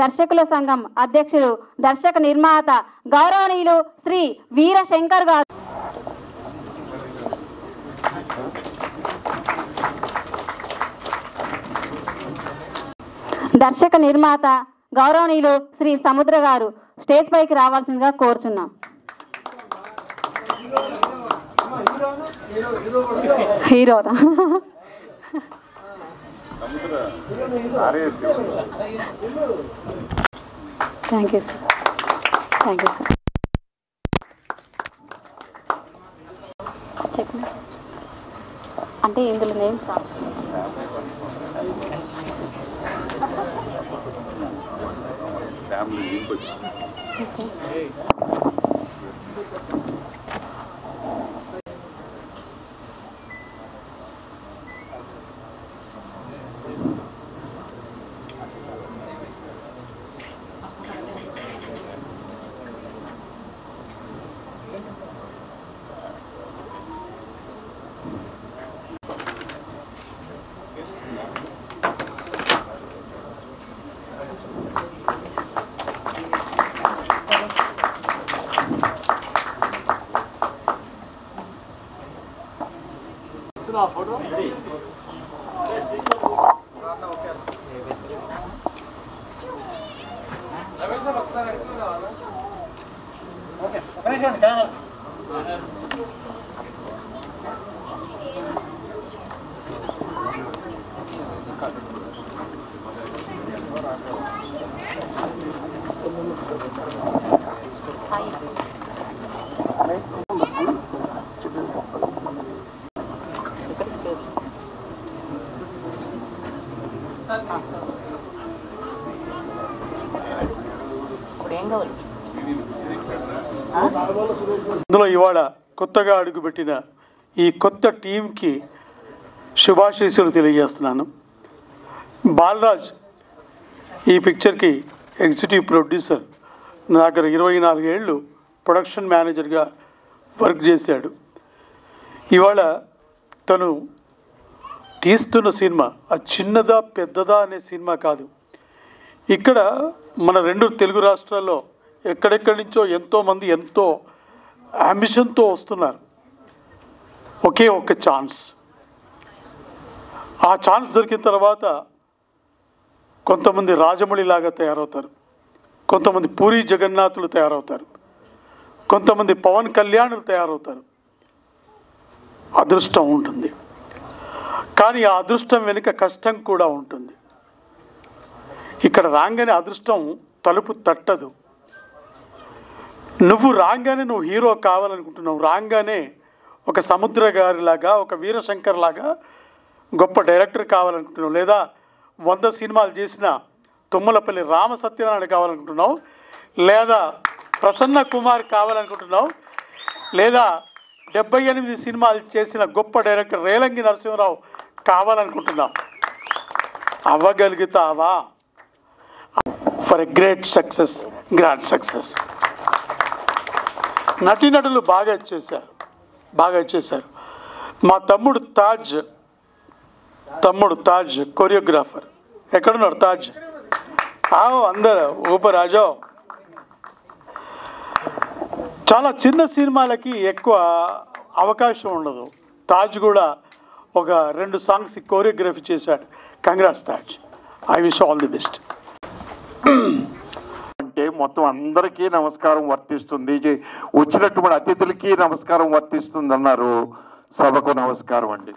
దర్శకుల సంఘం అధ్యక్షులు దర్శక నిర్మాత గౌరవనీయులు శ్రీ వీరశంకర్ గారు. దర్శక నిర్మాత గౌరవనీయులు శ్రీ సముద్ర గారు స్టేజ్ పైకి రావాల్సిందిగా కోరుచున్నాం. హీరోనా? Thank you sir. Thank you sir. చెప్పిన అంటే ఇందులో నేమ్ సార్ फोटो అందులో ఇవాళ కొత్తగా అడుగుపెట్టిన ఈ కొత్త టీంకి శుభాశీస్సులు తెలియజేస్తున్నాను. బాలరాజ్ ఈ పిక్చర్కి ఎగ్జిక్యూటివ్ ప్రొడ్యూసర్. నా దగ్గర 24 ఏళ్ళు ప్రొడక్షన్ మేనేజర్గా వర్క్ చేశాడు. ఇవాళ తను తీస్తున్న సినిమా అది చిన్నదా పెద్దదా అనే సినిమా కాదు. ఇక్కడ మన 2 తెలుగు రాష్ట్రాల్లో ఎక్కడెక్కడి నుంచో ఎంతోమంది ఎంతో అంబిషన్తో వస్తున్నారు. ఒకే ఒక్క ఛాన్స్. ఆ ఛాన్స్ దొరికిన తర్వాత కొంతమంది రాజమౌళిలాగా తయారవుతారు, కొంతమంది పూరి జగన్నాథులు తయారవుతారు, కొంతమంది పవన్ కళ్యాణులు తయారవుతారు. అదృష్టం ఉంటుంది, కానీ ఆ అదృష్టం వెనుక కష్టం కూడా ఉంటుంది. ఇక్కడ రాగానే అదృష్టం తలుపు తట్టదు. నువ్వు రాగానే నువ్వు హీరో కావాలనుకుంటున్నావు, రాగానే ఒక సముద్ర గారిలాగా ఒక వీరశంకర్ లాగా గొప్ప డైరెక్టర్ కావాలనుకుంటున్నావు, లేదా 100 సినిమాలు చేసిన తుమ్మలపల్లి రామ సత్యనారాయణ కావాలనుకుంటున్నావు, లేదా ప్రసన్న కుమార్ కావాలనుకుంటున్నావు, లేదా 78 సినిమాలు చేసిన గొప్ప డైరెక్టర్ రేలంగి నరసింహరావు కావాలనుకుంటున్నావు. అవ్వగలుగుతావా? For a great success, grand success. నటీనటులు బాగా ఇచ్చేశారు. మా తమ్ముడు తాజ్ కొరియోగ్రాఫర్. ఎక్కడున్నాడు తాజ్? అందరు ఊపరాజో. చాలా చిన్న సినిమాలకి ఎక్కువ అవకాశం ఉండదు. తాజ్ కూడా ఒక 2 సాంగ్స్ కోరియోగ్రఫీ చేశాడు. Congrats Taj. I wish all the best. అంటే మొత్తం అందరికీ నమస్కారం వర్తిస్తుంది, వచ్చినటువంటి అతిథులకి నమస్కారం వర్తిస్తుంది అన్నారు. సభకు నమస్కారం అండి.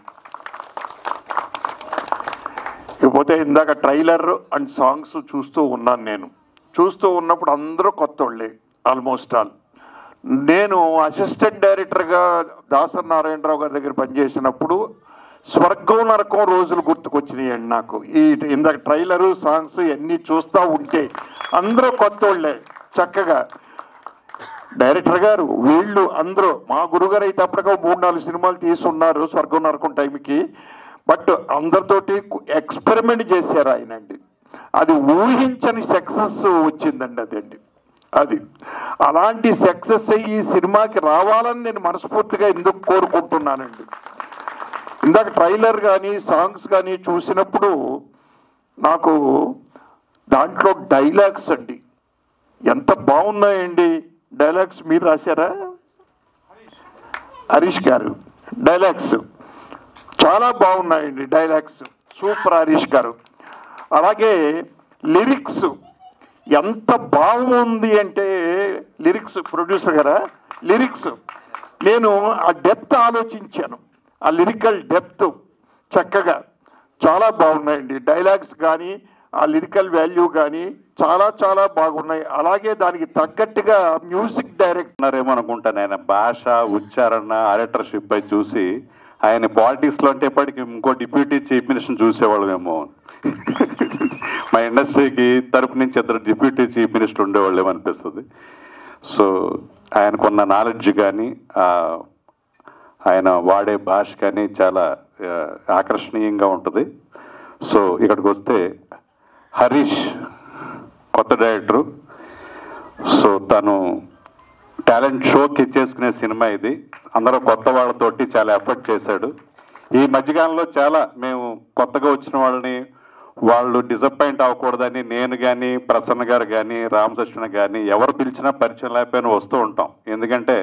ఇకపోతే ఇందాక ట్రైలర్ అండ్ సాంగ్స్ చూస్తూ ఉన్నాను. నేను చూస్తూ ఉన్నప్పుడు అందరూ కొత్త వాళ్ళే ఆల్మోస్ట్ ఆల్. నేను అసిస్టెంట్ డైరెక్టర్గా దాసరి నారాయణరావు గారి దగ్గర పనిచేసినప్పుడు స్వర్గం నరకం రోజులు గుర్తుకొచ్చినాయండి నాకు. ఈ ఇందాక ట్రైలరు సాంగ్స్ ఇవన్నీ చూస్తూ ఉంటే అందరూ కొత్త వాళ్ళే. చక్కగా డైరెక్టర్ గారు వీళ్ళు అందరూ, మా గురుగారు అయితే అప్పటికే 3-4 సినిమాలు తీసున్నారు స్వర్గం నరకం టైంకి. బట్ అందరితోటి ఎక్స్పెరిమెంట్ చేశారు ఆయన అండి. అది ఊహించని సక్సెస్ వచ్చిందండి అదండి. అది అలాంటి సక్సెస్ అయ్యి ఈ సినిమాకి రావాలని నేను మనస్ఫూర్తిగా ఎందుకు కోరుకుంటున్నానండి. ఇందాక ట్రైలర్ కానీ సాంగ్స్ కానీ చూసినప్పుడు నాకు దాంట్లో డైలాగ్స్ అండి ఎంత బాగున్నాయండి. డైలాగ్స్ మీరు రాశారా? హరీష్ గారు డైలాగ్స్ చాలా బాగున్నాయండి. డైలాగ్స్ సూపర్ హరీష్ గారు. అలాగే లిరిక్స్ ఎంత బాగుంది అంటే లిరిక్స్ ప్రొడ్యూసర్ గారా లిరిక్స్ నేను ఆ డెప్త్ ఆలోచించాను. ఆ లిరికల్ డెప్త్ చక్కగా చాలా బాగున్నాయండి. డైలాగ్స్ కానీ ఆ లిరికల్ వాల్యూ కానీ చాలా చాలా బాగున్నాయి. అలాగే దానికి తగ్గట్టుగా మ్యూజిక్ డైరెక్టర్ ఏమో అనుకుంటాను. ఆయన భాష ఉచ్చారణ డైరెక్టర్షిప్ పై చూసి ఆయన పాలిటిక్స్లో అంటే ఇప్పటికి ఇంకో డిప్యూటీ చీఫ్ మినిస్టర్ చూసేవాళ్ళమేమో. మా ఇండస్ట్రీకి తరపు నుంచి ఇద్దరు డిప్యూటీ చీఫ్ మినిస్టర్ ఉండేవాళ్ళేమో అనిపిస్తుంది. సో ఆయనకున్న నాలెడ్జ్ కానీ ఆయన వాడే భాష కానీ చాలా ఆకర్షణీయంగా ఉంటుంది. సో ఇక్కడికి వస్తే హరీష్ కొత్త డైరెక్టరు. సో తను టాలెంట్ షోకి ఇచ్చేసుకునే సినిమా ఇది. అందరూ కొత్త వాళ్ళతోటి చాలా ఎఫర్ట్ చేశాడు. ఈ మధ్యకాలంలో చాలా మేము కొత్తగా వచ్చిన వాళ్ళని వాళ్ళు డిసప్పాయింట్ అవ్వకూడదని నేను కానీ ప్రసన్న గారు కానీ రామకృష్ణ కానీ ఎవరు పిలిచినా పరిచయం లేకపోయినా వస్తూ ఉంటాం. ఎందుకంటే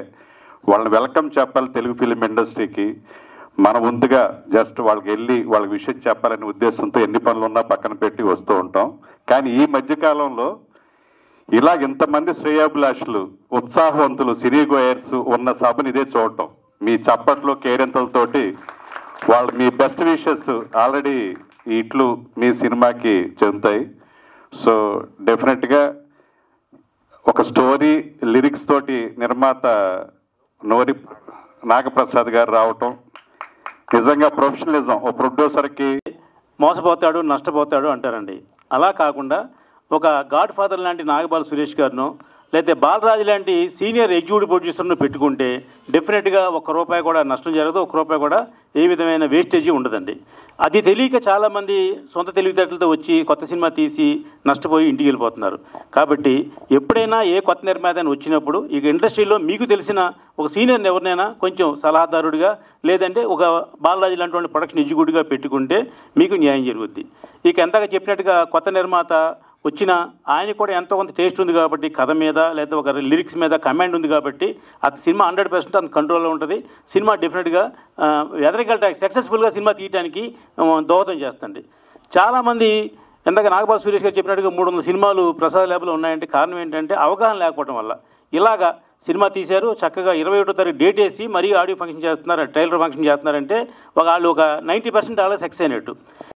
వాళ్ళని వెల్కమ్ చెప్పాలి తెలుగు ఫిలిం ఇండస్ట్రీకి. మన ముందుగా జస్ట్ వాళ్ళకి వెళ్ళి వాళ్ళకి విషయం చెప్పాలనే ఉద్దేశంతో ఎన్ని పనులు ఉన్నా పక్కన పెట్టి వస్తూ ఉంటాం. కానీ ఈ మధ్యకాలంలో ఇలా ఇంతమంది శ్రేయాభిలాషులు ఉత్సాహవంతులు సినీ గోయర్స్ ఉన్న సభను ఇదే చూడటం. మీ చప్పట్లు కేరింతలతోటి వాళ్ళు మీ బెస్ట్ విషెస్ ఆల్రెడీ ఇట్లు మీ సినిమాకి చెందుతాయి. సో డెఫినెట్గా ఒక స్టోరీ లిరిక్స్ తోటి నిర్మాత నోరి నాగప్రసాద్ గారు రావటం నిజంగా ప్రొఫెషనలిజం. ఓ ప్రొడ్యూసర్కి మోసపోతాడు నష్టపోతాడు అంటారండి. అలా కాకుండా ఒక గాడ్ ఫాదర్ లాంటి నాగబాల సురేష్ గారిను లేకపోతే బాలరాజు లాంటి సీనియర్ ఎగ్జిక్యూటివ్ ప్రొడ్యూసర్ను పెట్టుకుంటే డెఫినెట్గా ₹1 కూడా నష్టం జరగదు, ₹1 కూడా ఏ విధమైన వేస్టేజీ ఉండదండి. అది తెలియక చాలామంది సొంత తెలివితేటలతో వచ్చి కొత్త సినిమా తీసి నష్టపోయి ఇంటికి వెళ్ళిపోతున్నారు. కాబట్టి ఎప్పుడైనా ఏ కొత్త నిర్మాత వచ్చినప్పుడు ఇక ఇండస్ట్రీలో మీకు తెలిసిన ఒక సీనియర్ని ఎవరినైనా కొంచెం సలహాదారుడిగా లేదంటే ఒక బాలరాజు లాంటి ప్రొడక్షన్ ఎగ్జిక్యూటివ్గా పెట్టుకుంటే మీకు న్యాయం జరుగుద్ది. ఇక ఎంతగా చెప్పినట్టుగా కొత్త నిర్మాత వచ్చిన ఆయన కూడా ఎంతో కొంత టేస్ట్ ఉంది కాబట్టి కథ మీద లేదా ఒక లిరిక్స్ మీద కమాండ్ ఉంది కాబట్టి అది సినిమా 100% అంత కంట్రోల్లో ఉంటుంది. సినిమా డెఫినెట్గా ఎదరగల సక్సెస్ఫుల్గా సినిమా తీయడానికి దోహదం చేస్తుంది. చాలామంది ఎందాక నాగబాల సురేష్ గారు చెప్పినట్టుగా 300 సినిమాలు ప్రసాద్ ల్యాబ్లో ఉన్నాయంటే కారణం ఏంటంటే అవగాహన లేకపోవడం వల్ల. ఇలాగా సినిమా తీశారు, చక్కగా 21వ తారీఖు డేట్ వేసి మరీ ఆడియో ఫంక్షన్ చేస్తున్నారు, ట్రైలర్ ఫంక్షన్ చేస్తున్నారంటే వాళ్ళు ఒక 90% అలా సక్సెస్ అయినట్టు.